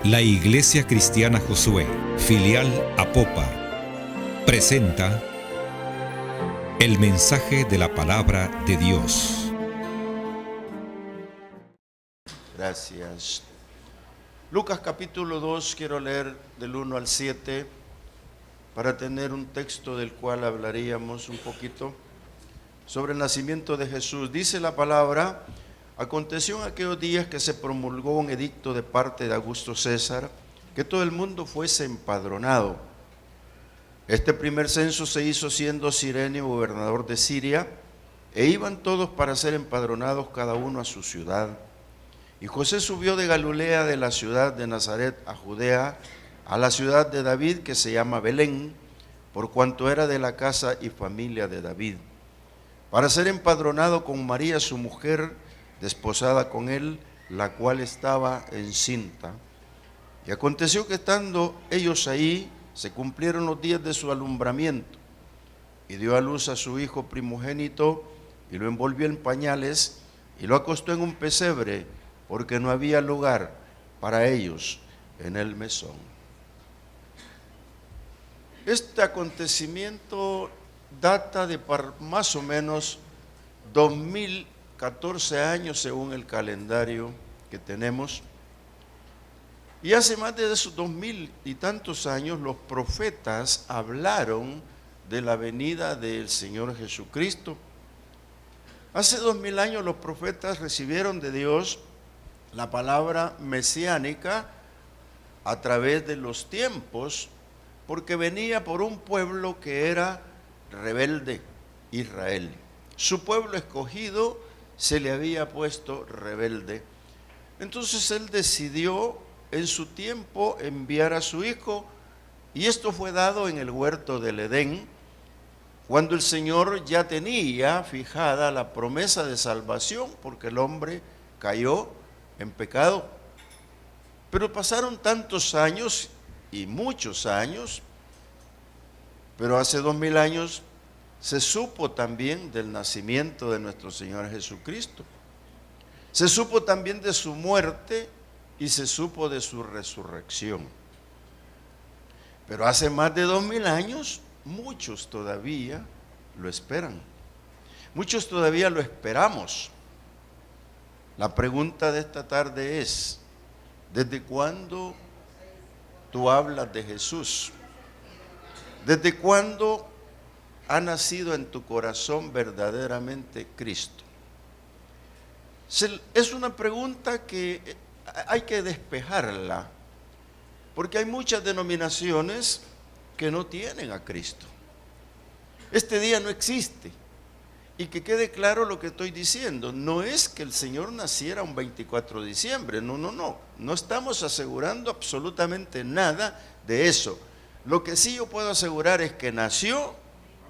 La Iglesia Cristiana Josué, filial Apopa, presenta el mensaje de la palabra de Dios. Gracias. Lucas capítulo 2, quiero leer del 1 al 7 para tener un texto del cual hablaríamos un poquito sobre el nacimiento de Jesús. Dice la palabra: aconteció en aquellos días que se promulgó un edicto de parte de Augusto César, que todo el mundo fuese empadronado. Este primer censo se hizo siendo Cirenio gobernador de Siria, e iban todos para ser empadronados cada uno a su ciudad. Y José subió de Galilea, de la ciudad de Nazaret a Judea, a la ciudad de David, que se llama Belén, por cuanto era de la casa y familia de David, para ser empadronado con María su mujer, desposada con él, la cual estaba encinta. Y aconteció que estando ellos ahí, se cumplieron los días de su alumbramiento, y dio a luz a su hijo primogénito, y lo envolvió en pañales, y lo acostó en un pesebre, porque no había lugar para ellos en el mesón. Este acontecimiento data de más o menos 2014 años según el calendario que tenemos. Y hace más de esos 2000 y tantos años los profetas hablaron de la venida del Señor Jesucristo. Hace 2000 años los profetas recibieron de Dios la palabra mesiánica a través de los tiempos, porque venía por un pueblo que era rebelde, Israel. Su pueblo escogido se le había puesto rebelde. Entonces él decidió en su tiempo enviar a su hijo, y esto fue dado en el huerto del Edén, cuando el Señor ya tenía fijada la promesa de salvación, porque el hombre cayó en pecado. Pero pasaron tantos años y muchos años, pero hace 2000 años se supo también del nacimiento de nuestro Señor Jesucristo. Se supo también de su muerte y se supo de su resurrección. Pero hace más de 2000 años, muchos todavía lo esperan. Muchos todavía lo esperamos. La pregunta de esta tarde es: ¿desde cuándo tú hablas de Jesús? ¿Desde cuándo ha nacido en tu corazón verdaderamente Cristo? Es una pregunta que hay que despejarla, porque hay muchas denominaciones que no tienen a Cristo. Este día no existe. Y que quede claro lo que estoy diciendo, no es que el Señor naciera un 24 de diciembre, no estamos asegurando absolutamente nada de eso. Lo que sí yo puedo asegurar es que nació,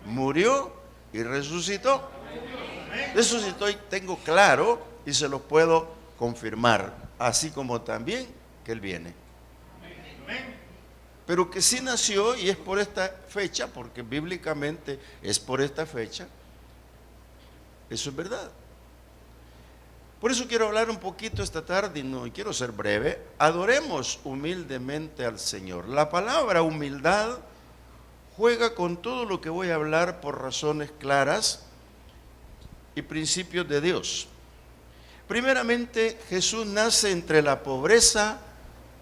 murió y resucitó. Eso sí tengo claro y se lo puedo confirmar, así como también que Él viene. Pero que sí nació, y es por esta fecha, porque bíblicamente es por esta fecha. Eso es verdad. Por eso quiero hablar un poquito esta tarde y quiero ser breve. Adoremos humildemente al Señor. La palabra humildad juega con todo lo que voy a hablar por razones claras y principios de Dios. Primeramente, Jesús nace entre la pobreza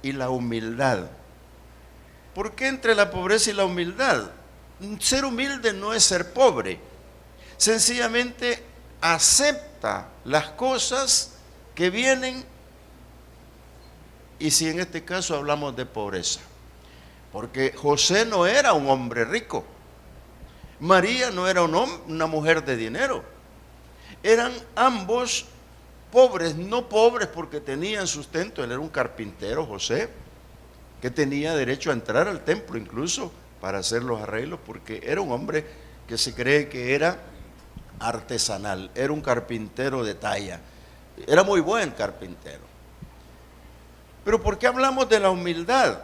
y la humildad. ¿Por qué entre la pobreza y la humildad? Ser humilde no es ser pobre. Sencillamente acepta las cosas que vienen, y si en este caso hablamos de pobreza, porque José no era un hombre rico, María no era una mujer de dinero, eran ambos pobres, no pobres porque tenían sustento. Él era un carpintero, José, que tenía derecho a entrar al templo incluso para hacer los arreglos, porque era un hombre que se cree que era artesanal, era un carpintero de talla, era muy buen carpintero. Pero ¿por qué hablamos de la humildad?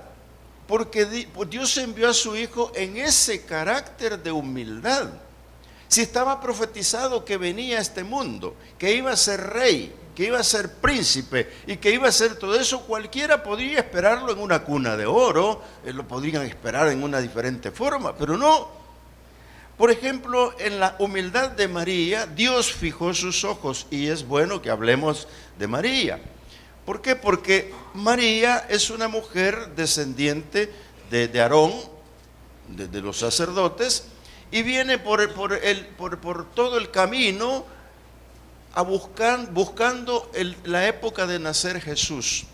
Porque Dios envió a su hijo en ese carácter de humildad. Si estaba profetizado que venía a este mundo, que iba a ser rey, que iba a ser príncipe y que iba a ser todo eso, cualquiera podría esperarlo en una cuna de oro, lo podrían esperar en una diferente forma, pero no. Por ejemplo, en la humildad de María, Dios fijó sus ojos, y es bueno que hablemos de María. ¿Por qué? Porque María es una mujer descendiente de Aarón, de los sacerdotes, y viene por todo el camino buscando la época de nacer Jesús.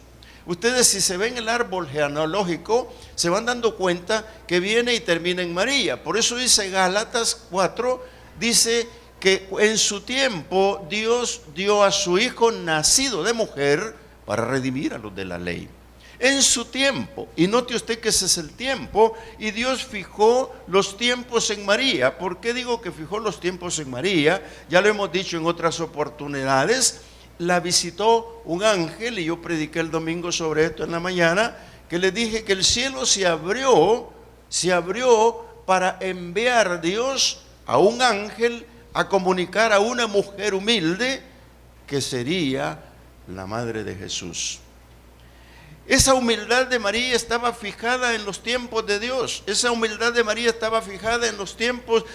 Ustedes, si se ven el árbol genealógico, se van dando cuenta que viene y termina en María. Por eso dice Gálatas 4, dice que en su tiempo Dios dio a su Hijo nacido de mujer para redimir a los de la ley. En su tiempo, y note usted que ese es el tiempo, y Dios fijó los tiempos en María. ¿Por qué digo que fijó los tiempos en María? Ya lo hemos dicho en otras oportunidades. La visitó un ángel, y yo prediqué el domingo sobre esto en la mañana, que le dije que el cielo se abrió para enviar a Dios a un ángel a comunicar a una mujer humilde que sería la madre de Jesús. Esa humildad de María estaba fijada en los tiempos de Dios. Esa humildad de María estaba fijada en los tiempos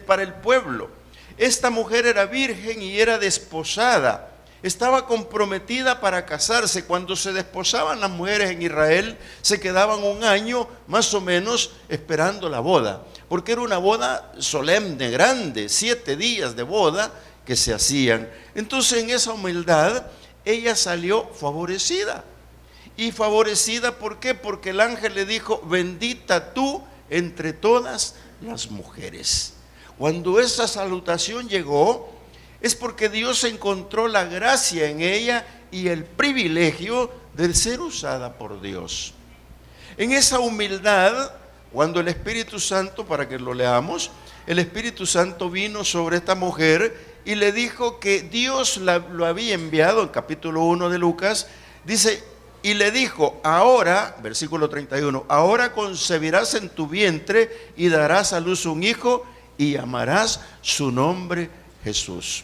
para el pueblo. Esta mujer era virgen y era desposada. Estaba comprometida para casarse. Cuando se desposaban las mujeres en Israel, se quedaban un año más o menos esperando la boda, porque era una boda solemne, grande, 7 días de boda que se hacían. Entonces, en esa humildad, ella salió favorecida. Y favorecida, ¿por qué? Porque el ángel le dijo: bendita tú entre todas las mujeres. Cuando esa salutación llegó, es porque Dios encontró la gracia en ella y el privilegio de ser usada por Dios. En esa humildad, cuando el Espíritu Santo, para que lo leamos, el Espíritu Santo vino sobre esta mujer y le dijo que Dios lo había enviado, en capítulo 1 de Lucas, dice: y le dijo, ahora, versículo 31, ahora concebirás en tu vientre y darás a luz un hijo y llamarás su nombre Jesús.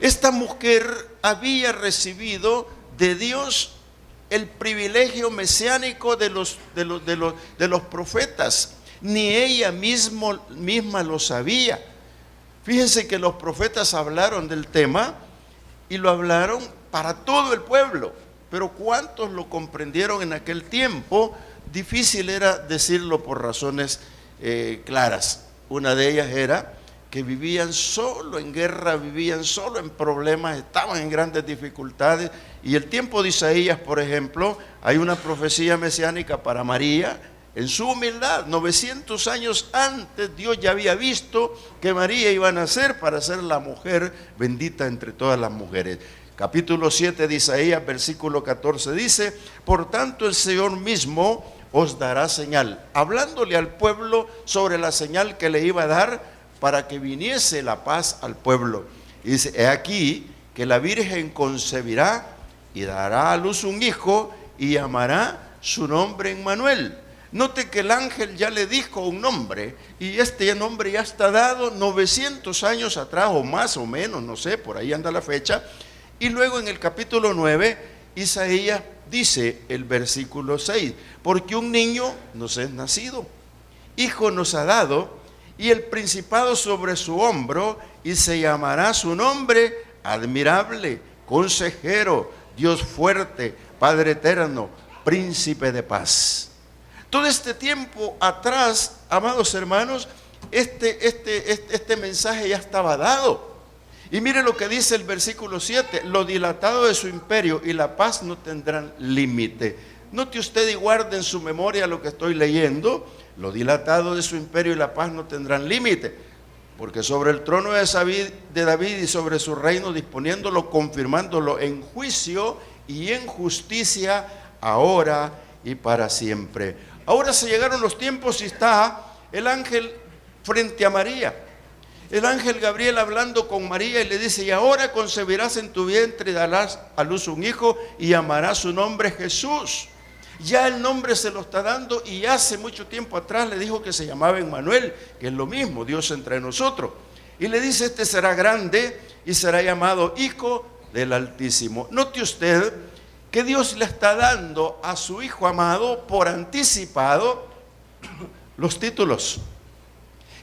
Esta mujer había recibido de Dios el privilegio mesiánico de los profetas. Ni ella misma lo sabía. Fíjense que los profetas hablaron del tema y lo hablaron para todo el pueblo. Pero ¿cuántos lo comprendieron en aquel tiempo? Difícil era decirlo por razones claras. Una de ellas era que vivían solo en guerra, vivían solo en problemas, estaban en grandes dificultades. Y el tiempo de Isaías, por ejemplo, hay una profecía mesiánica para María. En su humildad, 900 años antes, Dios ya había visto que María iba a nacer para ser la mujer bendita entre todas las mujeres. Capítulo 7 de Isaías, versículo 14 dice: por tanto el Señor mismo os dará señal, hablándole al pueblo sobre la señal que le iba a dar para que viniese la paz al pueblo. Y dice: he aquí que la Virgen concebirá y dará a luz un hijo y llamará su nombre Emmanuel. Note que el ángel ya le dijo un nombre, y este nombre ya está dado 900 años atrás, o más o menos, no sé, por ahí anda la fecha. Y luego en el capítulo 9, Isaías dice el versículo 6, porque un niño nos es nacido, hijo nos ha dado, y el principado sobre su hombro, y se llamará su nombre admirable, consejero, Dios fuerte, Padre eterno, príncipe de paz. Todo este tiempo atrás, amados hermanos, este mensaje ya estaba dado. Y mire lo que dice el versículo 7, lo dilatado de su imperio y la paz no tendrán límite. Note usted y guarde en su memoria lo que estoy leyendo, lo dilatado de su imperio y la paz no tendrán límite, porque sobre el trono de David y sobre su reino disponiéndolo, confirmándolo en juicio y en justicia, ahora y para siempre. Ahora se llegaron los tiempos y está el ángel frente a María. El ángel Gabriel hablando con María y le dice: y ahora concebirás en tu vientre y darás a luz un hijo y llamarás su nombre Jesús. Ya el nombre se lo está dando, y hace mucho tiempo atrás le dijo que se llamaba Emmanuel, que es lo mismo, Dios entre nosotros. Y le dice: este será grande y será llamado Hijo del Altísimo. Note usted que Dios le está dando a su Hijo amado por anticipado los títulos.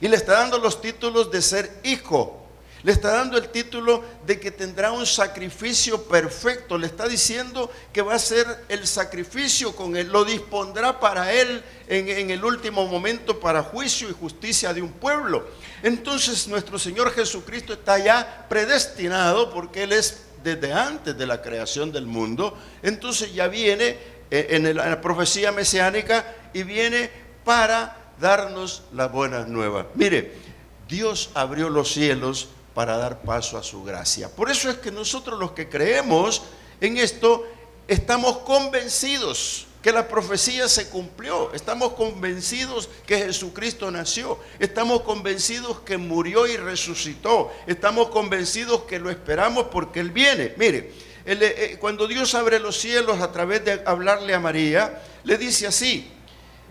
Y le está dando los títulos de ser hijo. Le está dando el título de que tendrá un sacrificio perfecto. Le está diciendo que va a ser el sacrificio con él. Lo dispondrá para él en el último momento para juicio y justicia de un pueblo. Entonces nuestro Señor Jesucristo está ya predestinado porque Él es desde antes de la creación del mundo. Entonces ya viene en la profecía mesiánica y viene para darnos las buenas nuevas. Mire, Dios abrió los cielos para dar paso a su gracia. Por eso es que nosotros los que creemos en esto estamos convencidos que la profecía se cumplió. Estamos convencidos que Jesucristo nació. Estamos convencidos que murió y resucitó. Estamos convencidos que lo esperamos porque Él viene. Mire, cuando Dios abre los cielos a través de hablarle a María, le dice así.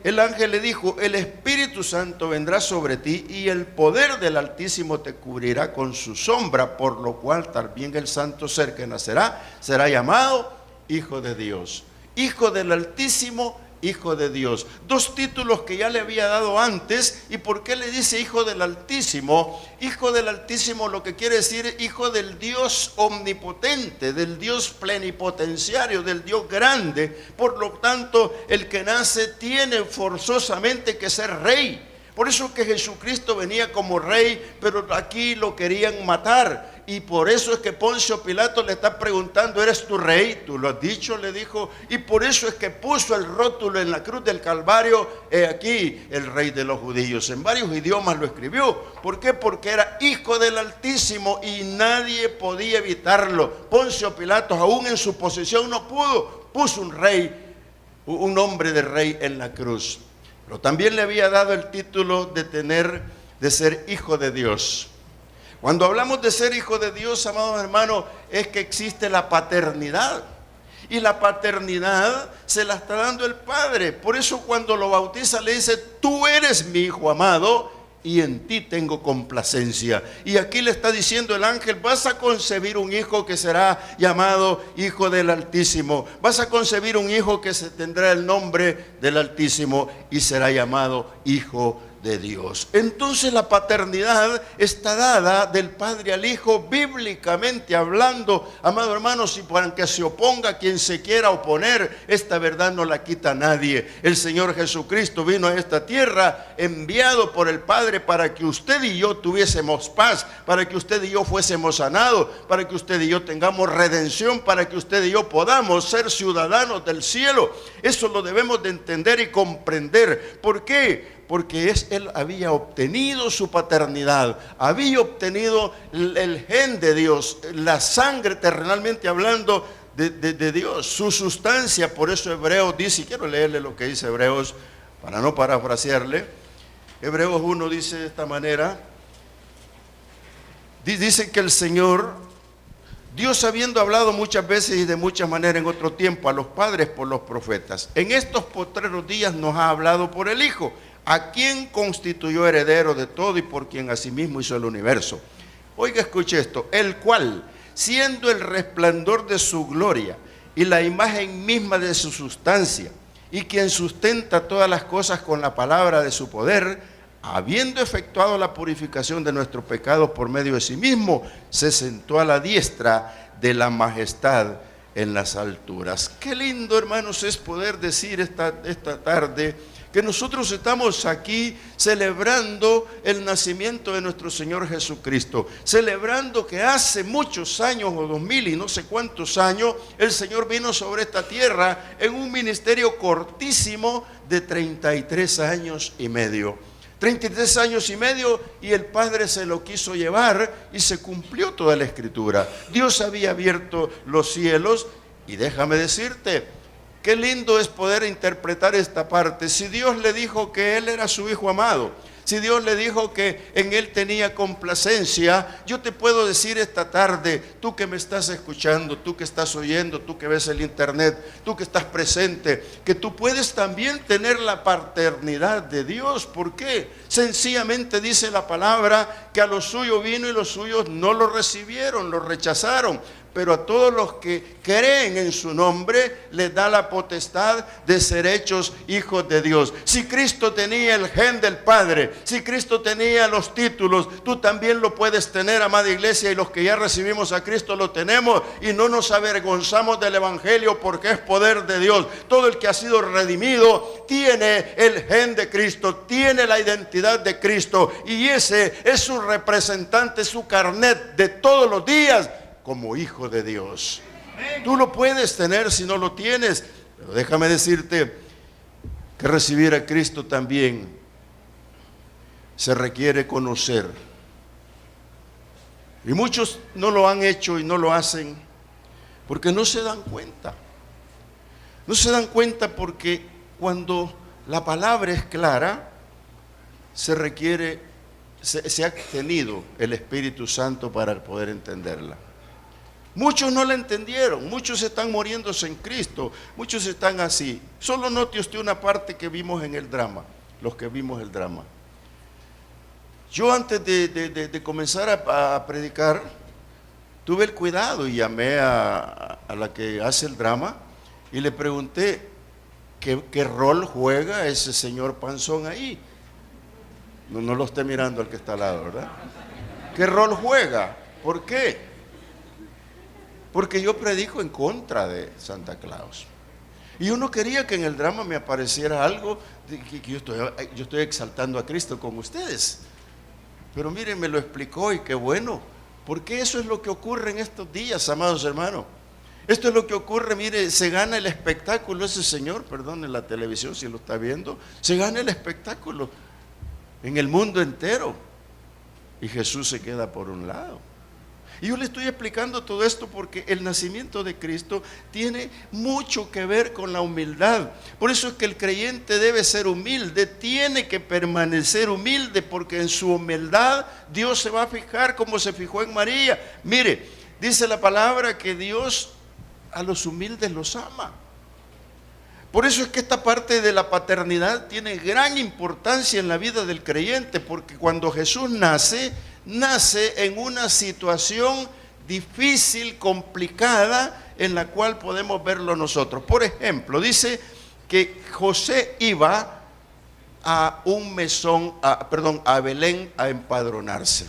El ángel le dijo: el Espíritu Santo vendrá sobre ti y el poder del Altísimo te cubrirá con su sombra, por lo cual también el santo ser que nacerá será llamado Hijo de Dios. Hijo del Altísimo, Hijo de Dios. Dos títulos que ya le había dado antes. ¿Y por qué le dice Hijo del Altísimo? Hijo del Altísimo lo que quiere decir Hijo del Dios omnipotente, del Dios plenipotenciario, del Dios grande. Por lo tanto, el que nace tiene forzosamente que ser rey. Por eso que Jesucristo venía como rey, pero aquí lo querían matar. Y por eso es que Poncio Pilato le está preguntando: ¿eres tu rey? Tú lo has dicho, le dijo. Y por eso es que puso el rótulo en la cruz del Calvario: he aquí el rey de los judíos. En varios idiomas lo escribió. ¿Por qué? Porque era Hijo del Altísimo y nadie podía evitarlo. Poncio Pilato, aún en su posición, no pudo. Puso un rey, un nombre de rey en la cruz. Pero también le había dado el título de ser hijo de Dios. Cuando hablamos de ser hijo de Dios, amados hermanos, es que existe la paternidad. Y la paternidad se la está dando el Padre. Por eso cuando lo bautiza le dice: tú eres mi Hijo amado y en ti tengo complacencia. Y aquí le está diciendo el ángel: vas a concebir un hijo que será llamado Hijo del Altísimo. Vas a concebir un hijo que tendrá el nombre del Altísimo y será llamado Hijo de Dios. Entonces la paternidad está dada del Padre al Hijo, bíblicamente hablando, amados hermanos, y para que se oponga quien se quiera oponer, esta verdad no la quita nadie. El Señor Jesucristo vino a esta tierra enviado por el Padre para que usted y yo tuviésemos paz, para que usted y yo fuésemos sanados, para que usted y yo tengamos redención, para que usted y yo podamos ser ciudadanos del cielo. Eso lo debemos de entender y comprender. ¿Por qué? Porque él había obtenido su paternidad, había obtenido el gen de Dios, la sangre terrenalmente hablando de Dios, su sustancia. Por eso Hebreos dice, y quiero leerle lo que dice Hebreos para no parafrasearle. Hebreos 1 dice de esta manera, dice que el Señor, Dios habiendo hablado muchas veces y de muchas maneras en otro tiempo a los padres por los profetas, en estos postreros días nos ha hablado por el Hijo, a quien constituyó heredero de todo y por quien asimismo hizo el universo. Oiga, escuche esto: el cual, siendo el resplandor de su gloria y la imagen misma de su sustancia, y quien sustenta todas las cosas con la palabra de su poder, habiendo efectuado la purificación de nuestros pecados por medio de sí mismo, se sentó a la diestra de la majestad en las alturas. Qué lindo, hermanos, es poder decir esta tarde que nosotros estamos aquí celebrando el nacimiento de nuestro Señor Jesucristo, celebrando que hace muchos años, o 2000 y no sé cuántos años, el Señor vino sobre esta tierra en un ministerio cortísimo de 33 años y medio. 33 años y medio, y el Padre se lo quiso llevar y se cumplió toda la Escritura. Dios había abierto los cielos y déjame decirte, qué lindo es poder interpretar esta parte. Si Dios le dijo que Él era su Hijo amado, si Dios le dijo que en Él tenía complacencia, yo te puedo decir esta tarde, tú que me estás escuchando, tú que estás oyendo, tú que ves el internet, tú que estás presente, que tú puedes también tener la paternidad de Dios. ¿Por qué? Sencillamente dice la palabra que a los suyos vino y los suyos no lo recibieron, lo rechazaron. pero a todos los que creen en su nombre les da la potestad de ser hechos hijos de Dios. Si Cristo tenía el gen del Padre, si Cristo tenía los títulos, tú también lo puedes tener, amada iglesia, y los que ya recibimos a Cristo lo tenemos, y no nos avergonzamos del evangelio porque es poder de Dios. Todo el que ha sido redimido tiene el gen de Cristo, tiene la identidad de Cristo, y ese es su representante, su carnet de todos los días como hijo de Dios. Tú lo puedes tener si no lo tienes, pero déjame decirte que recibir a Cristo también se requiere conocer. Y muchos no lo han hecho y no lo hacen porque no se dan cuenta. No se dan cuenta porque cuando la palabra es clara, se ha tenido el Espíritu Santo para poder entenderla. Muchos no la entendieron, muchos están muriéndose en Cristo, muchos están así. Solo note usted una parte que vimos en el drama, los que vimos el drama. Yo antes de comenzar a predicar, tuve el cuidado y llamé a la que hace el drama y le pregunté qué rol juega ese señor panzón ahí. No lo esté mirando al que está al lado, ¿verdad? ¿Qué rol juega? ¿Por qué? Porque yo predico en contra de Santa Claus. Y yo no quería que en el drama me apareciera algo de que yo estoy exaltando a Cristo con ustedes. Pero miren, me lo explicó y qué bueno. Porque eso es lo que ocurre en estos días, amados hermanos. Esto es lo que ocurre, mire, se gana el espectáculo ese señor, perdón, en la televisión si lo está viendo, se gana el espectáculo en el mundo entero. Y Jesús se queda por un lado. Y yo le estoy explicando todo esto porque el nacimiento de Cristo tiene mucho que ver con la humildad. Por eso es que el creyente debe ser humilde, tiene que permanecer humilde, porque en su humildad Dios se va a fijar como se fijó en María. Mire, dice la palabra que Dios a los humildes los ama. Por eso es que esta parte de la paternidad tiene gran importancia en la vida del creyente, porque cuando Jesús nace en una situación difícil, complicada, en la cual podemos verlo nosotros. Por ejemplo, dice que José iba a a Belén a empadronarse.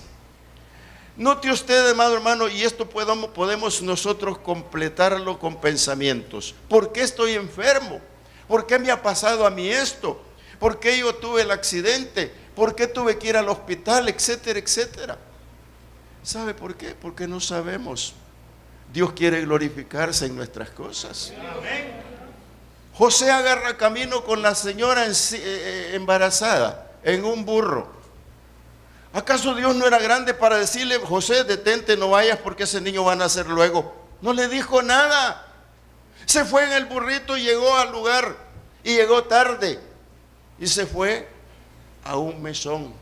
Note usted, amado hermano, y esto podemos nosotros completarlo con pensamientos. ¿Por qué estoy enfermo? ¿Por qué me ha pasado a mí esto? ¿Por qué yo tuve el accidente? ¿Por qué tuve que ir al hospital? Etcétera, etcétera. ¿Sabe por qué? Porque no sabemos. Dios quiere glorificarse en nuestras cosas. José agarra camino con la señora embarazada en un burro. ¿Acaso Dios no era grande para decirle, José, detente, no vayas porque ese niño va a nacer luego? No le dijo nada. Se fue en el burrito y llegó al lugar y llegó tarde y se fue a un mesón.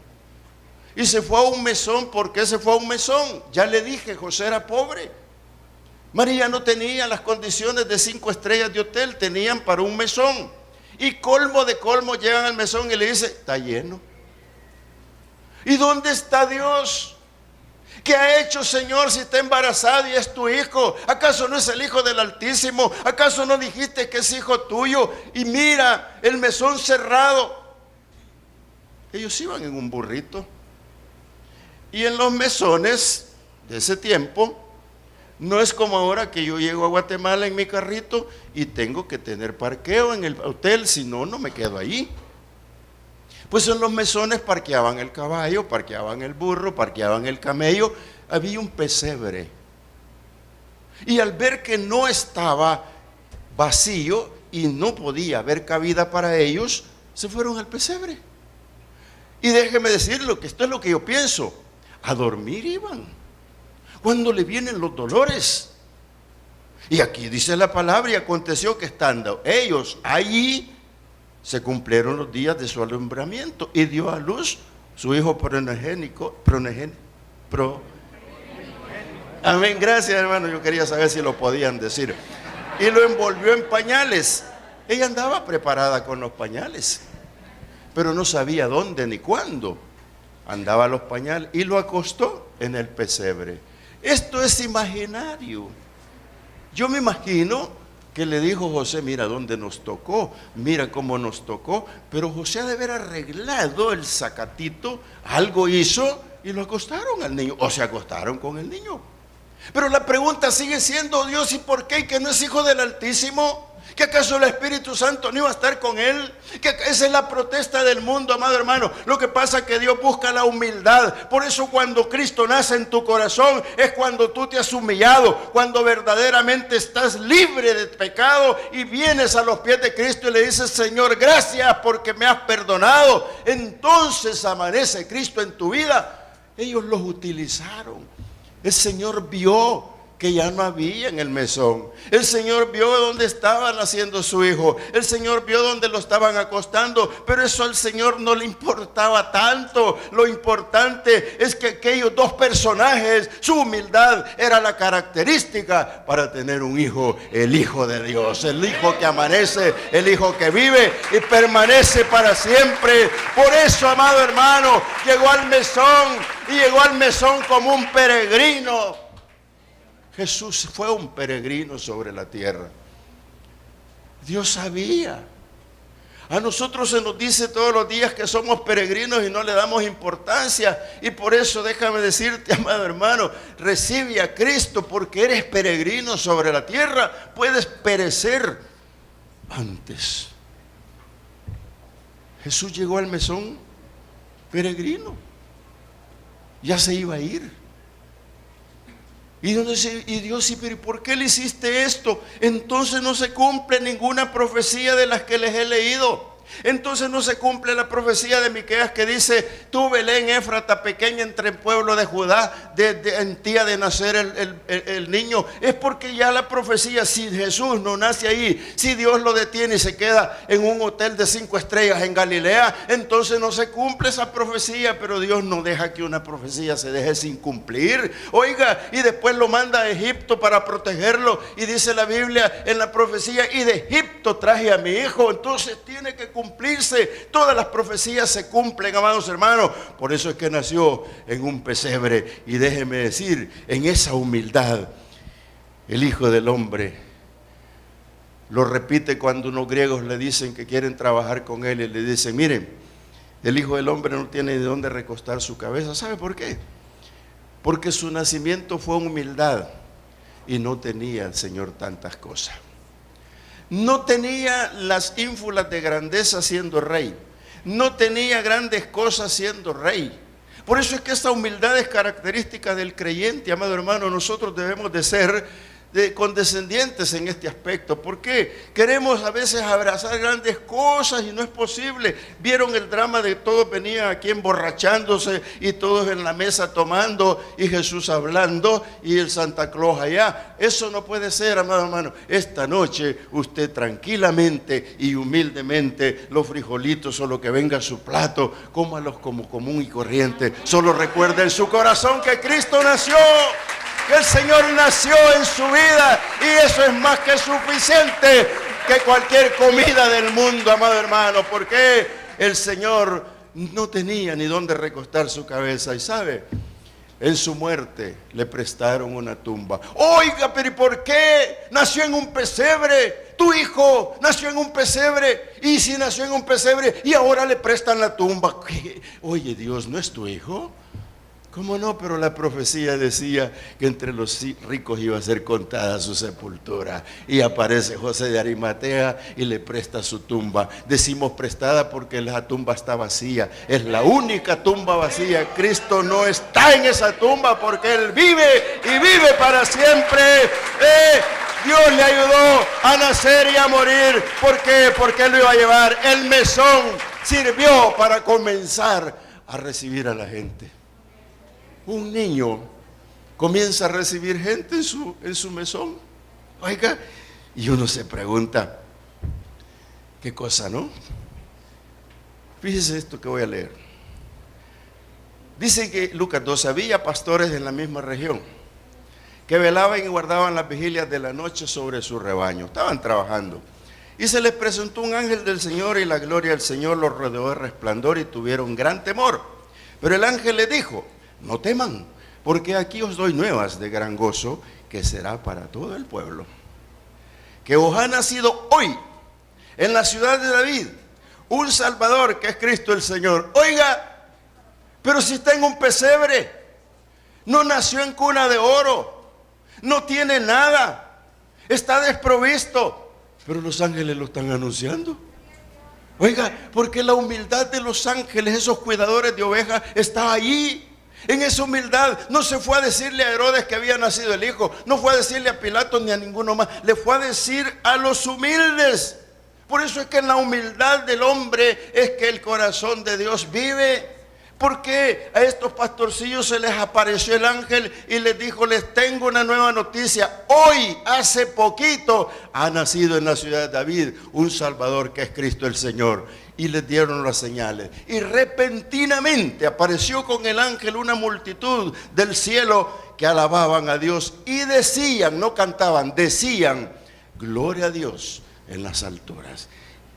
Y se fue a un mesón. ¿Por qué se fue a un mesón? Ya le dije, José era pobre. María no tenía las condiciones de 5 estrellas de hotel, tenían para un mesón. Y colmo de colmo, llegan al mesón y le dice, está lleno. ¿Y dónde está Dios? ¿Qué ha hecho, Señor, si está embarazada y es tu hijo? ¿Acaso no es el Hijo del Altísimo? ¿Acaso no dijiste que es hijo tuyo? Y mira, el mesón cerrado. Ellos iban en un burrito. Y en los mesones de ese tiempo, no es como ahora que yo llego a Guatemala en mi carrito y tengo que tener parqueo en el hotel, si no, no me quedo ahí. Pues en los mesones parqueaban el caballo, parqueaban el burro, parqueaban el camello, había un pesebre. Y al ver que no estaba vacío y no podía haber cabida para ellos, se fueron al pesebre. Y déjeme decirlo, que esto es lo que yo pienso, a dormir iban, cuando le vienen los dolores. Y aquí dice la palabra, y aconteció que estando ellos allí, se cumplieron los días de su alumbramiento y dio a luz su hijo amén, gracias hermano, yo quería saber si lo podían decir. Y lo envolvió en pañales. Ella andaba preparada con los pañales, pero no sabía dónde ni cuándo. Andaba los pañales y lo acostó en el pesebre. Esto es imaginario. Yo me imagino que le dijo José, mira dónde nos tocó, mira cómo nos tocó, pero José ha de haber arreglado el sacatito, algo hizo y lo acostaron al niño, o se acostaron con el niño. Pero la pregunta sigue siendo, Dios, ¿y por qué? ¿Que no es hijo del Altísimo? ¿Que acaso el Espíritu Santo no iba a estar con él? Que esa es la protesta del mundo, amado hermano. Lo que pasa es que Dios busca la humildad. Por eso cuando Cristo nace en tu corazón es cuando tú te has humillado, cuando verdaderamente estás libre de pecado y vienes a los pies de Cristo y le dices, Señor, gracias porque me has perdonado. Entonces amanece Cristo en tu vida. Ellos los utilizaron. El Señor vio que ya no había en el mesón. El Señor vio dónde estaba naciendo su hijo. El Señor vio dónde lo estaban acostando. Pero eso al Señor no le importaba tanto. Lo importante es que aquellos dos personajes, su humildad era la característica para tener un hijo, el Hijo de Dios. El Hijo que amanece, el Hijo que vive y permanece para siempre. Por eso, amado hermano, llegó al mesón y llegó al mesón como un peregrino. Jesús fue un peregrino sobre la tierra. Dios sabía. A nosotros se nos dice todos los días que somos peregrinos y no le damos importancia. Y por eso déjame decirte, amado hermano, recibe a Cristo porque eres peregrino sobre la tierra. Puedes perecer antes. Jesús llegó al mesón peregrino. Ya se iba a ir. Y Dios, sí, pero ¿por qué le hiciste esto? Entonces no se cumple ninguna profecía de las que les he leído. Entonces no se cumple la profecía de Miqueas que dice, tú Belén Éfrata, pequeña entre el pueblo de Judá, en ti ha de nacer el niño. Es porque ya la profecía, si Jesús no nace ahí, si Dios lo detiene y se queda en un hotel de 5 estrellas en Galilea, entonces no se cumple esa profecía. Pero Dios no deja que una profecía se deje sin cumplir. Oiga, y después lo manda a Egipto para protegerlo, y dice la Biblia en la profecía, y de Egipto traje a mi hijo. Entonces tiene que cumplirse, todas las profecías se cumplen, amados hermanos. Por eso es que nació en un pesebre. Y déjeme decir, en esa humildad, el Hijo del Hombre lo repite cuando unos griegos le dicen que quieren trabajar con él y le dicen, miren, el Hijo del Hombre no tiene de dónde recostar su cabeza. ¿Sabe por qué? Porque su nacimiento fue humildad y no tenía el Señor tantas cosas. No tenía las ínfulas de grandeza siendo rey. No tenía grandes cosas siendo rey. Por eso es que esta humildad es característica del creyente, amado hermano. Nosotros debemos de ser condescendientes en este aspecto. ¿Por qué? Queremos a veces abrazar grandes cosas y no es posible. Vieron el drama de todos venían aquí emborrachándose y todos en la mesa tomando y Jesús hablando y el Santa Claus allá. Eso no puede ser, amado hermano. Esta noche usted tranquilamente y humildemente los frijolitos o lo que venga a su plato, cómalos como común y corriente. Solo recuerde en su corazón que Cristo nació, que el Señor nació en su vida, y eso es más que suficiente que cualquier comida del mundo, amado hermano, porque el Señor no tenía ni dónde recostar su cabeza. Y sabe, en su muerte le prestaron una tumba. Oiga, pero ¿y por qué nació en un pesebre? Tu hijo nació en un pesebre, y si nació en un pesebre y ahora le prestan la tumba. ¿Qué? Oye, Dios, ¿no es tu hijo? ¿Cómo no? Pero la profecía decía que entre los ricos iba a ser contada su sepultura. Y aparece José de Arimatea y le presta su tumba. Decimos prestada porque la tumba está vacía. Es la única tumba vacía. Cristo no está en esa tumba porque Él vive y vive para siempre. Dios le ayudó a nacer y a morir. ¿Por qué? Porque Él lo iba a llevar. El mesón sirvió para comenzar a recibir a la gente. Un niño comienza a recibir gente en su mesón. Oiga, y uno se pregunta, ¿qué cosa, no? Fíjese esto que voy a leer. Dice que Lucas 12, había pastores en la misma región que velaban y guardaban las vigilias de la noche sobre su rebaño. Estaban trabajando. Y se les presentó un ángel del Señor, y la gloria del Señor los rodeó de resplandor y tuvieron gran temor. Pero el ángel les dijo, no teman, porque aquí os doy nuevas de gran gozo, que será para todo el pueblo. que os ha nacido hoy en la ciudad de David un Salvador, que es Cristo el Señor. Oiga, pero si está en un pesebre, no nació en cuna de oro, no tiene nada, está desprovisto, pero los ángeles lo están anunciando. Oiga, porque la humildad de los ángeles, esos cuidadores de ovejas, está allí. En esa humildad no se fue a decirle a Herodes que había nacido el hijo, no fue a decirle a Pilato ni a ninguno más, le fue a decir a los humildes. Por eso es que en la humildad del hombre es que el corazón de Dios vive. Porque a estos pastorcillos se les apareció el ángel y les dijo: les tengo una nueva noticia. Hoy, hace poquito, ha nacido en la ciudad de David un Salvador, que es Cristo el Señor. Y les dieron las señales. Y repentinamente apareció con el ángel una multitud del cielo que alababan a Dios y decían, no cantaban, decían: gloria a Dios en las alturas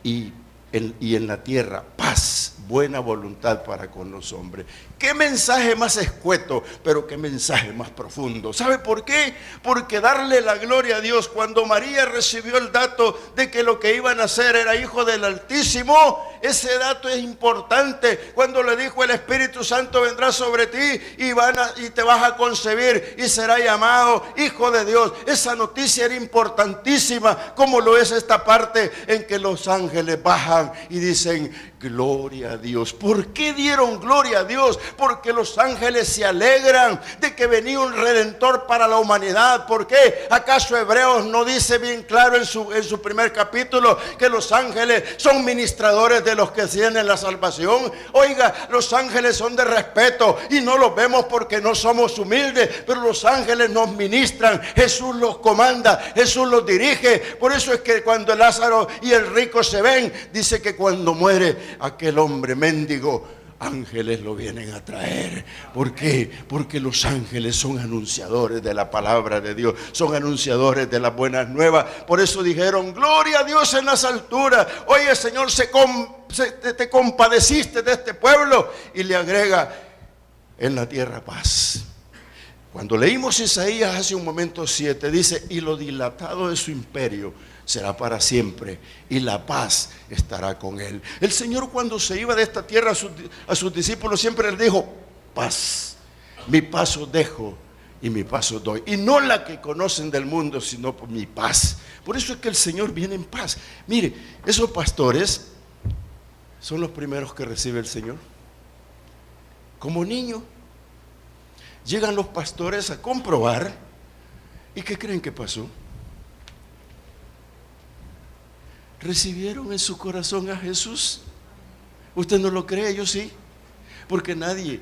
y en la tierra paz, buena voluntad para con los hombres. Qué mensaje más escueto, pero qué mensaje más profundo. ¿Sabe por qué? Porque darle la gloria a Dios, cuando María recibió el dato de que lo que iban a hacer era hijo del Altísimo, ese dato es importante. Cuando le dijo: el Espíritu Santo vendrá sobre ti y te vas a concebir y será llamado Hijo de Dios. Esa noticia era importantísima, como lo es esta parte en que los ángeles bajan y dicen: gloria a Dios. ¿Por qué dieron gloria a Dios? Porque los ángeles se alegran de que venía un Redentor para la humanidad. ¿Por qué? ¿Acaso Hebreos no dice bien claro en su primer capítulo que los ángeles son ministradores de los que tienen la salvación? Oiga, los ángeles son de respeto y no los vemos porque no somos humildes, pero los ángeles nos ministran. Jesús los comanda, Jesús los dirige. Por eso es que cuando el Lázaro y el rico se ven, dice que cuando muere aquel hombre mendigo, ángeles lo vienen a traer. ¿Por qué? Porque los ángeles son anunciadores de la palabra de Dios, son anunciadores de las buenas nuevas. Por eso dijeron: gloria a Dios en las alturas. Oye, Señor, te compadeciste de este pueblo. Y le agrega: en la tierra paz. Cuando leímos Isaías hace un momento 7, dice: y lo dilatado de su imperio será para siempre, y la paz estará con él. El Señor, cuando se iba de esta tierra a sus discípulos, siempre les dijo: paz, mi paz os dejo y mi paz os doy. Y no la que conocen del mundo, sino por mi paz. Por eso es que el Señor viene en paz. Mire, esos pastores son los primeros que recibe el Señor. Como niño, llegan los pastores a comprobar. ¿Y qué creen que pasó? ¿Recibieron en su corazón a Jesús? ¿Usted no lo cree? Yo sí. Porque nadie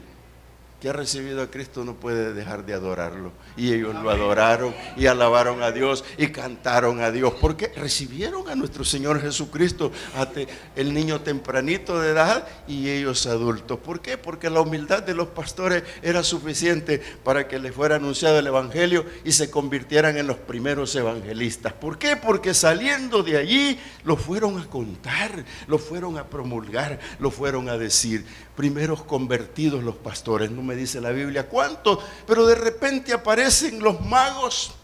que ha recibido a Cristo no puede dejar de adorarlo. Y ellos lo adoraron y alabaron a Dios y cantaron a Dios, porque recibieron a nuestro Señor Jesucristo, el niño tempranito de edad y ellos adultos. ¿Por qué? Porque la humildad de los pastores era suficiente para que les fuera anunciado el Evangelio y se convirtieran en los primeros evangelistas. ¿Por qué? Porque saliendo de allí lo fueron a contar, lo fueron a promulgar, lo fueron a decir. Primeros convertidos los pastores. No me dice la Biblia cuántos, pero de repente aparecen los magos.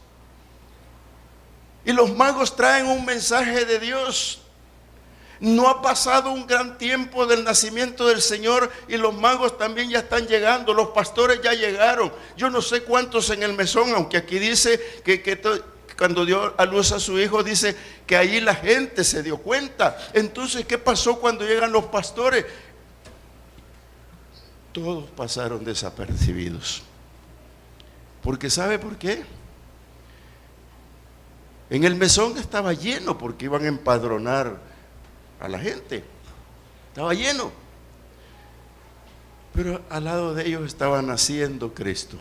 Y los magos traen un mensaje de Dios. No ha pasado un gran tiempo del nacimiento del Señor y los magos también ya están llegando. Los pastores ya llegaron. Yo no sé cuántos en el mesón, aunque aquí dice que cuando dio a luz a su hijo, dice que ahí la gente se dio cuenta. Entonces, ¿qué pasó cuando llegan los pastores? Todos pasaron desapercibidos. Porque ¿sabe por qué? En el mesón estaba lleno porque iban a empadronar a la gente. Estaba lleno. Pero al lado de ellos estaba naciendo Cristo.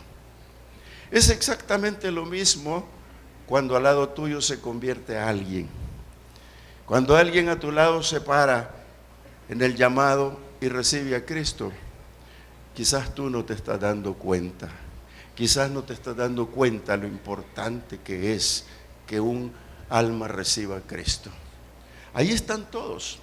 Es exactamente lo mismo cuando al lado tuyo se convierte a alguien. Cuando alguien a tu lado se para en el llamado y recibe a Cristo, quizás tú no te estás dando cuenta. Quizás no te estás dando cuenta lo importante que es que un alma reciba a Cristo. Ahí están todos.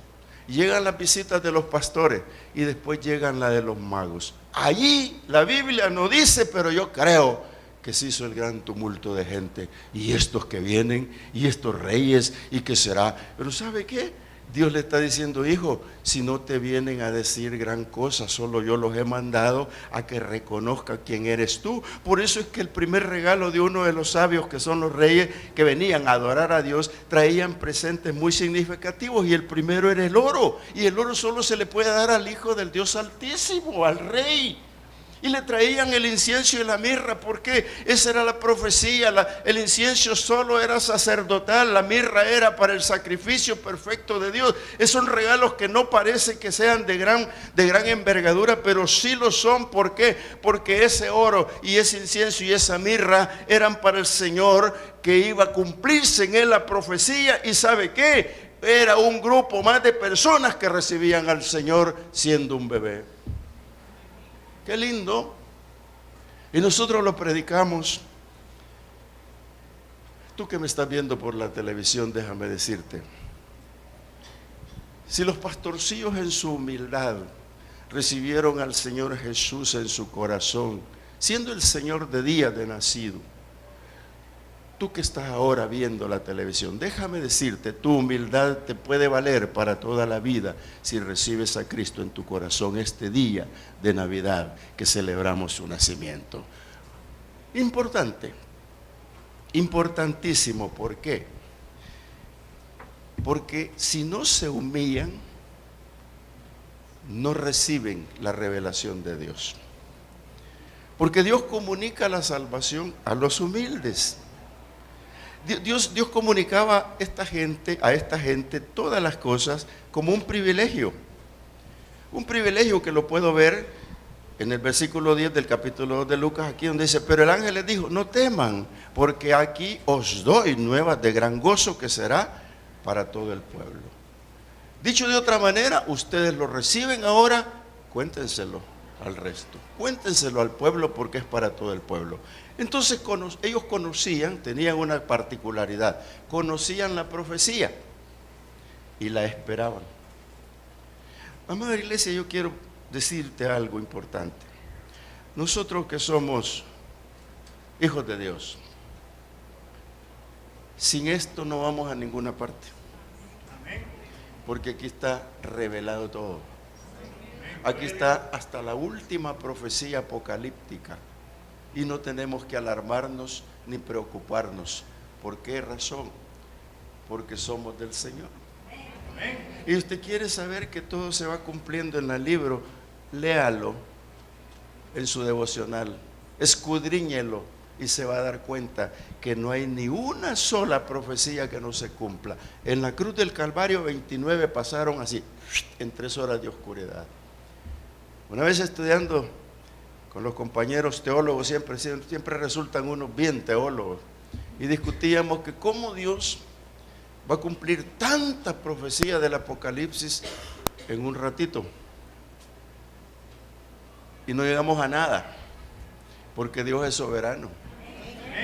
Llegan las visitas de los pastores y después llegan las de los magos. Allí la Biblia no dice, pero yo creo que se hizo el gran tumulto de gente. Y estos que vienen, y estos reyes, y qué será. Pero ¿sabe qué? Dios le está diciendo: hijo, si no te vienen a decir gran cosa, solo yo los he mandado a que reconozca quién eres tú. Por eso es que el primer regalo de uno de los sabios, que son los reyes que venían a adorar a Dios, traían presentes muy significativos, y el primero era el oro. Y el oro solo se le puede dar al Hijo del Dios Altísimo, al Rey. Y le traían el incienso y la mirra, porque esa era la profecía. El incienso solo era sacerdotal, la mirra era para el sacrificio perfecto de Dios. Esos son regalos que no parece que sean de gran envergadura, pero sí lo son. ¿Por qué? Porque ese oro y ese incienso y esa mirra eran para el Señor, que iba a cumplirse en él la profecía. ¿Y sabe qué? Era un grupo más de personas que recibían al Señor siendo un bebé. Qué lindo. Y nosotros lo predicamos. Tú que me estás viendo por la televisión, déjame decirte, si los pastorcillos en su humildad recibieron al Señor Jesús en su corazón, siendo el Señor de día de nacido, tú que estás ahora viendo la televisión, déjame decirte, tu humildad te puede valer para toda la vida si recibes a Cristo en tu corazón este día de Navidad que celebramos su nacimiento. Importante, importantísimo. ¿Por qué? Porque si no se humillan, no reciben la revelación de Dios. Porque Dios comunica la salvación a los humildes. Dios comunicaba a esta gente todas las cosas como un privilegio que lo puedo ver en el versículo 10 del capítulo 2 de Lucas, aquí donde dice: pero el ángel les dijo, no teman, porque aquí os doy nuevas de gran gozo, que será para todo el pueblo. Dicho de otra manera, ustedes lo reciben ahora, cuéntenselo al resto, cuéntenselo al pueblo, porque es para todo el pueblo. Entonces ellos conocían, tenían una particularidad, conocían la profecía y la esperaban. Amada iglesia, yo quiero decirte algo importante. Nosotros que somos hijos de Dios, sin esto no vamos a ninguna parte, porque aquí está revelado todo. Aquí está hasta la última profecía apocalíptica. Y no tenemos que alarmarnos ni preocuparnos. ¿Por qué razón? Porque somos del Señor. Y usted quiere saber que todo se va cumpliendo en el libro, léalo en su devocional, escudriñelo, y se va a dar cuenta que no hay ni una sola profecía que no se cumpla. En la cruz del Calvario 29 pasaron así, en 3 horas de oscuridad. Una vez estudiando con los compañeros teólogos, siempre resultan unos bien teólogos, y discutíamos que cómo Dios va a cumplir tanta profecía del Apocalipsis en un ratito, y no llegamos a nada, porque Dios es soberano.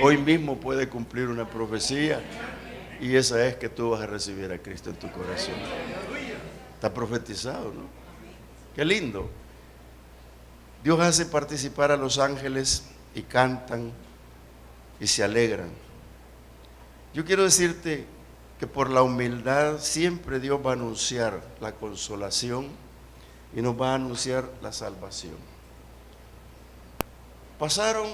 Hoy mismo puede cumplir una profecía, y esa es que tú vas a recibir a Cristo en tu corazón. Está profetizado, ¿no? Qué lindo. Dios hace participar a los ángeles y cantan y se alegran. Yo quiero decirte que por la humildad siempre Dios va a anunciar la consolación y nos va a anunciar la salvación. Pasaron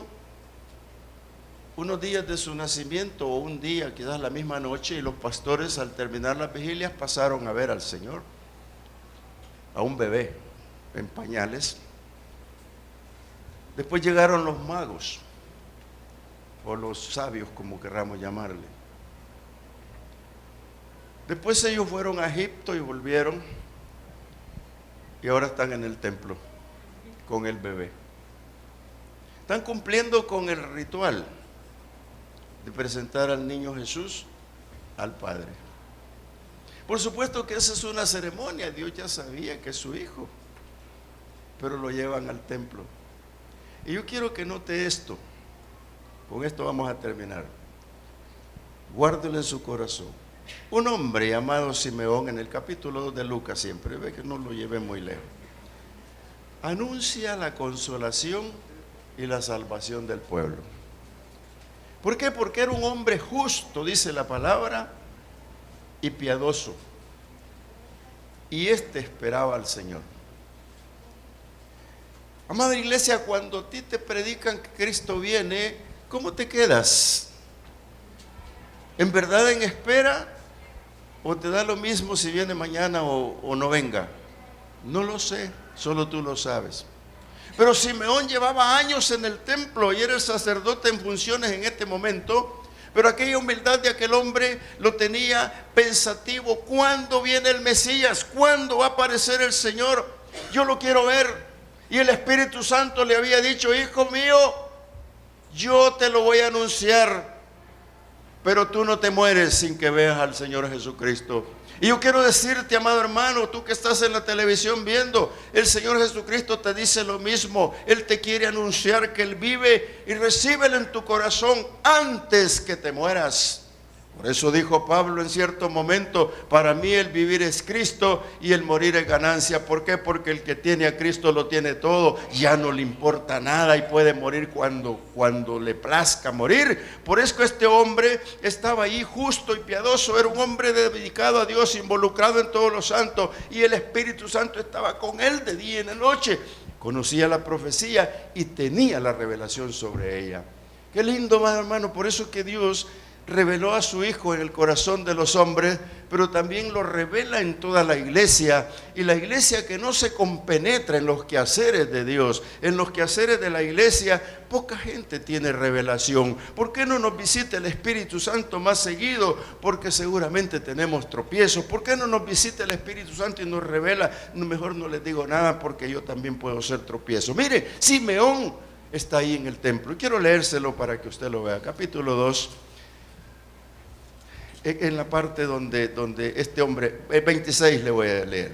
unos días de su nacimiento, o un día, quizás la misma noche, y los pastores, al terminar las vigilias, pasaron a ver al Señor, a un bebé en pañales. Después llegaron los magos, o los sabios, como querramos llamarle. Después ellos fueron a Egipto y volvieron, y ahora están en el templo con el bebé. Están cumpliendo con el ritual de presentar al niño Jesús al Padre. Por supuesto que esa es una ceremonia, Dios ya sabía que es su hijo, pero lo llevan al templo. Y yo quiero que note esto, con esto vamos a terminar. Guárdelo en su corazón. Un hombre llamado Simeón, en el capítulo 2 de Lucas, siempre ve que no lo lleve muy lejos, anuncia la consolación y la salvación del pueblo. ¿Por qué? Porque era un hombre justo, dice la palabra, y piadoso. Y esperaba al Señor. Amada iglesia, cuando a ti te predican que Cristo viene, ¿cómo te quedas? ¿En verdad en espera? ¿O te da lo mismo si viene mañana o no venga? No lo sé, solo tú lo sabes. Pero Simeón llevaba años en el templo y era el sacerdote en funciones en este momento. Pero aquella humildad de aquel hombre lo tenía pensativo. ¿Cuándo viene el Mesías? ¿Cuándo va a aparecer el Señor? Yo lo quiero ver. Y el Espíritu Santo le había dicho: hijo mío, yo te lo voy a anunciar, pero tú no te mueres sin que veas al Señor Jesucristo. Y yo quiero decirte, amado hermano, tú que estás en la televisión viendo, el Señor Jesucristo te dice lo mismo. Él te quiere anunciar que Él vive, y recíbelo en tu corazón antes que te mueras. Por eso dijo Pablo en cierto momento: para mí el vivir es Cristo y el morir es ganancia. ¿Por qué? Porque el que tiene a Cristo lo tiene todo, ya no le importa nada y puede morir cuando le plazca morir. Por eso este hombre estaba ahí justo y piadoso, era un hombre dedicado a Dios, involucrado en todos los santos, y el Espíritu Santo estaba con él de día y de noche. Conocía la profecía y tenía la revelación sobre ella. Qué lindo, hermano. Por eso que Dios reveló a su Hijo en el corazón de los hombres, pero también lo revela en toda la iglesia. Y la iglesia que no se compenetra en los quehaceres de Dios, en los quehaceres de la iglesia, poca gente tiene revelación. ¿Por qué no nos visita el Espíritu Santo más seguido? Porque seguramente tenemos tropiezos. ¿Por qué no nos visita el Espíritu Santo y nos revela? Mejor no les digo nada, porque yo también puedo ser tropiezo. Mire, Simeón está ahí en el templo, y quiero leérselo para que usted lo vea. Capítulo 2. En la parte donde este hombre, el 26 le voy a leer.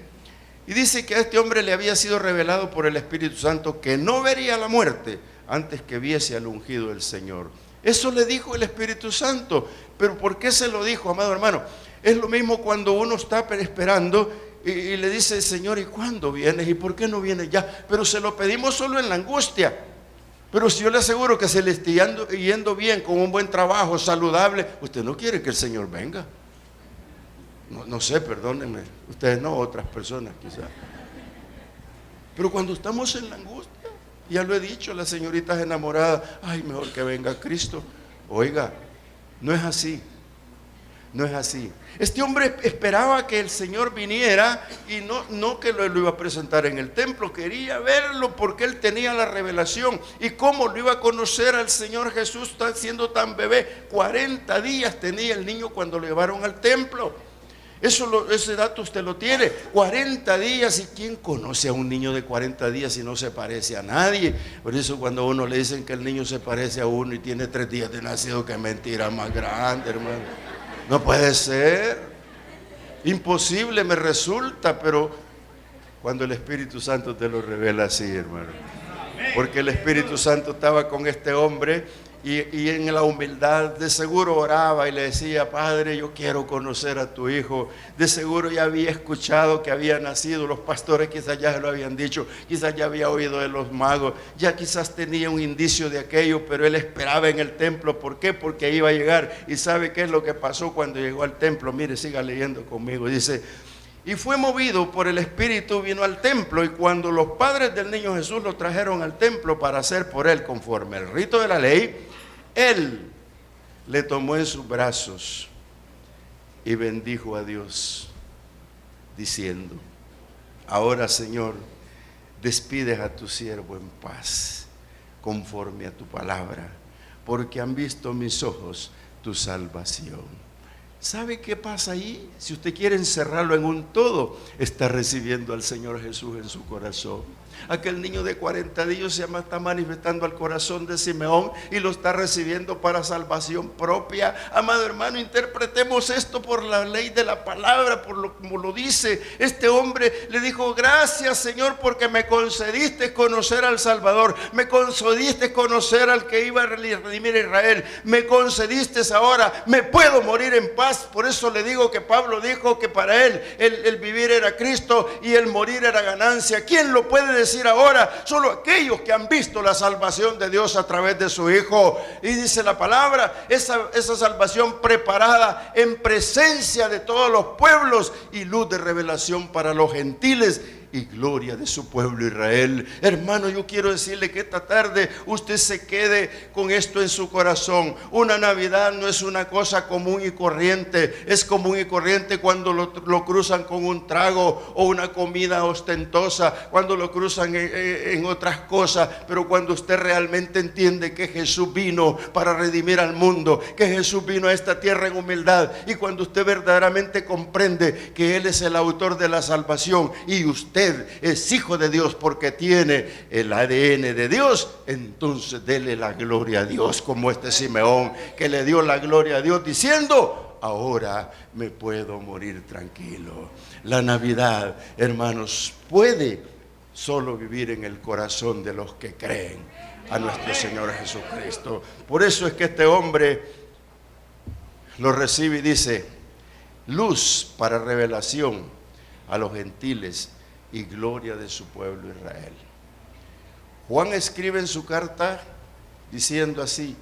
Y dice que a este hombre le había sido revelado por el Espíritu Santo que no vería la muerte antes que viese al ungido del Señor. Eso le dijo el Espíritu Santo. Pero ¿por qué se lo dijo, amado hermano? Es lo mismo cuando uno está esperando y le dice: Señor, ¿y cuándo vienes? ¿Y por qué no vienes ya? Pero se lo pedimos solo en la angustia. Pero si yo le aseguro que se le esté yendo bien, con un buen trabajo, saludable, usted no quiere que el Señor venga. No sé, perdónenme. Ustedes no, otras personas quizás. Pero cuando estamos en la angustia, ya lo he dicho, las señoritas enamoradas: ay, mejor que venga Cristo. Oiga, no es así. No es así. Este hombre esperaba que el Señor viniera, y no que lo iba a presentar en el templo. Quería verlo porque él tenía la revelación. ¿Y cómo lo iba a conocer al Señor Jesús siendo tan bebé? 40 días tenía el niño cuando lo llevaron al templo. Ese dato usted lo tiene. 40 días. ¿Y quién conoce a un niño de 40 días si no se parece a nadie? Por eso cuando a uno le dicen que el niño se parece a uno y tiene 3 días de nacido, qué mentira más grande, hermano. No puede ser, imposible me resulta. Pero cuando el Espíritu Santo te lo revela así, hermano. Porque el Espíritu Santo estaba con este hombre, y en la humildad de seguro oraba y le decía: Padre, yo quiero conocer a tu hijo. De seguro ya había escuchado que había nacido, los pastores quizás ya se lo habían dicho, quizás ya había oído de los magos, ya quizás tenía un indicio de aquello, pero él esperaba en el templo. ¿Por qué? Porque iba a llegar. ¿Y sabe qué es lo que pasó cuando llegó al templo? Mire, siga leyendo conmigo. Dice: y fue movido por el Espíritu, vino al templo, y cuando los padres del niño Jesús lo trajeron al templo para hacer por él conforme el rito de la ley, él le tomó en sus brazos y bendijo a Dios, diciendo: ahora, Señor, despides a tu siervo en paz, conforme a tu palabra, porque han visto mis ojos tu salvación. ¿Sabe qué pasa ahí? Si usted quiere encerrarlo en un todo, está recibiendo al Señor Jesús en su corazón. Aquel niño de 40 días se está manifestando al corazón de Simeón y lo está recibiendo para salvación propia. Amado hermano, interpretemos esto por la ley de la palabra, como lo dice. Este hombre le dijo: gracias, Señor, porque me concediste conocer al Salvador, me concediste conocer al que iba a redimir a Israel, me concediste ahora, me puedo morir en paz paz. Por eso le digo que Pablo dijo que para él el vivir era Cristo y el morir era ganancia. ¿Quién lo puede decir ahora? Solo aquellos que han visto la salvación de Dios a través de su Hijo. Y dice la palabra, esa salvación preparada en presencia de todos los pueblos y luz de revelación para los gentiles y gloria de su pueblo Israel. Hermano, yo quiero decirle que esta tarde usted se quede con esto en su corazón. Una Navidad no es una cosa común y corriente. Es común y corriente cuando lo cruzan con un trago o una comida ostentosa, cuando lo cruzan en otras cosas. Pero cuando usted realmente entiende que Jesús vino para redimir al mundo, que Jesús vino a esta tierra en humildad, y cuando usted verdaderamente comprende que Él es el autor de la salvación y usted es hijo de Dios porque tiene el ADN de Dios, entonces dele la gloria a Dios, como este Simeón que le dio la gloria a Dios diciendo: ahora me puedo morir tranquilo. La Navidad, hermanos, puede solo vivir en el corazón de los que creen a nuestro Señor Jesucristo. Por eso es que este hombre lo recibe y dice: luz para revelación a los gentiles y gloria de su pueblo Israel. Juan escribe en su carta diciendo así: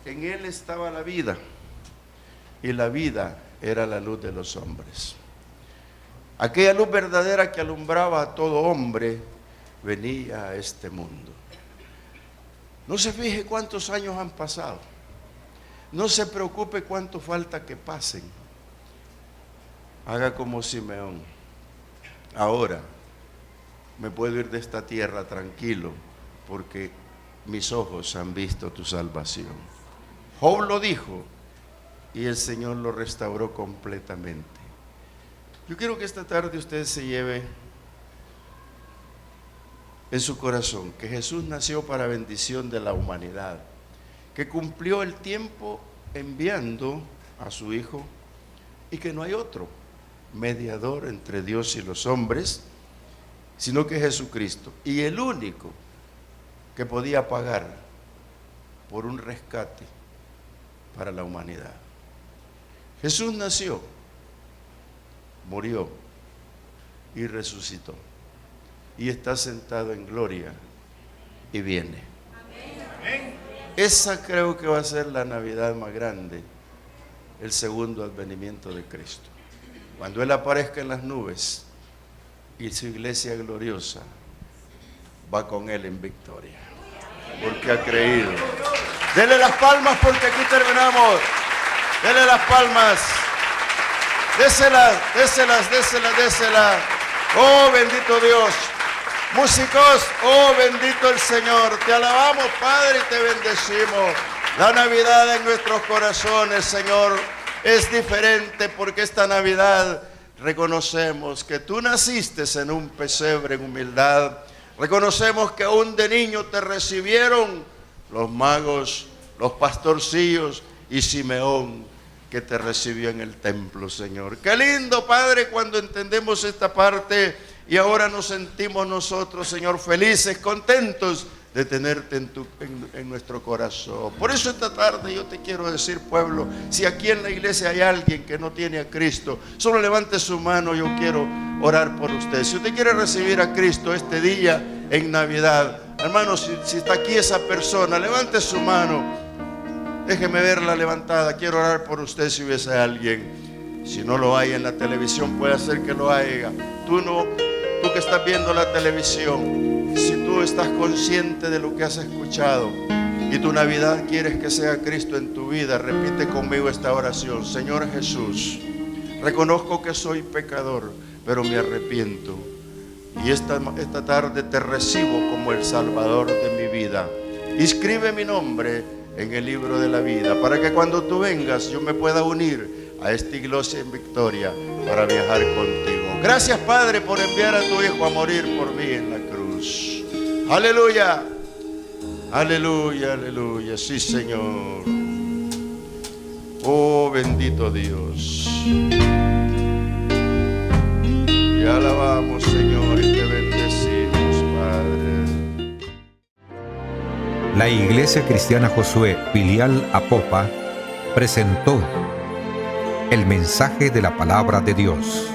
en él estaba la vida, y la vida era la luz de los hombres. Aquella luz verdadera que alumbraba a todo hombre venía a este mundo. No se fije cuántos años han pasado, no se preocupe cuánto falta que pasen. Haga como Simeón: ahora me puedo ir de esta tierra tranquilo porque mis ojos han visto tu salvación. Job lo dijo y el Señor lo restauró completamente. Yo quiero que esta tarde usted se lleve en su corazón que Jesús nació para bendición de la humanidad, que cumplió el tiempo enviando a su Hijo y que no hay otro mediador entre Dios y los hombres, sino que Jesucristo, y el único que podía pagar por un rescate para la humanidad. Jesús nació, murió y resucitó, y está sentado en gloria y viene. Amén. Esa creo que va a ser la Navidad más grande, el segundo advenimiento de Cristo. Cuando Él aparezca en las nubes y su iglesia gloriosa va con Él en victoria, porque ha creído. Dele las palmas porque aquí terminamos. Dele las palmas. Déselas. Oh, bendito Dios. Músicos, oh, bendito el Señor. Te alabamos, Padre, y te bendecimos. La Navidad en nuestros corazones, Señor, es diferente porque esta Navidad reconocemos que tú naciste en un pesebre en humildad. Reconocemos que aún de niño te recibieron los magos, los pastorcillos y Simeón, que te recibió en el templo, Señor. Qué lindo, Padre, cuando entendemos esta parte y ahora nos sentimos nosotros, Señor, felices, contentos de tenerte en nuestro corazón. Por eso esta tarde yo te quiero decir, pueblo, si aquí en la iglesia hay alguien que no tiene a Cristo, solo levante su mano, yo quiero orar por usted. Si usted quiere recibir a Cristo este día en Navidad, hermano, si está aquí esa persona, levante su mano, déjeme verla levantada, quiero orar por usted si hubiese alguien. Si no lo hay en la televisión, puede ser que lo haya. Tú que estás viendo la televisión, si tú estás consciente de lo que has escuchado y tu Navidad quieres que sea Cristo en tu vida, repite conmigo esta oración. Señor Jesús, reconozco que soy pecador, pero me arrepiento. Y esta tarde te recibo como el Salvador de mi vida. Inscribe mi nombre en el libro de la vida, para que cuando tú vengas yo me pueda unir a esta iglesia en victoria para viajar contigo. Gracias, Padre, por enviar a tu Hijo a morir por mí en la cruz. Aleluya, aleluya, aleluya. Sí, Señor. Oh, bendito Dios. Te alabamos, Señor, y te bendecimos, Padre. La Iglesia Cristiana Josué, filial Apopa, presentó el mensaje de la palabra de Dios.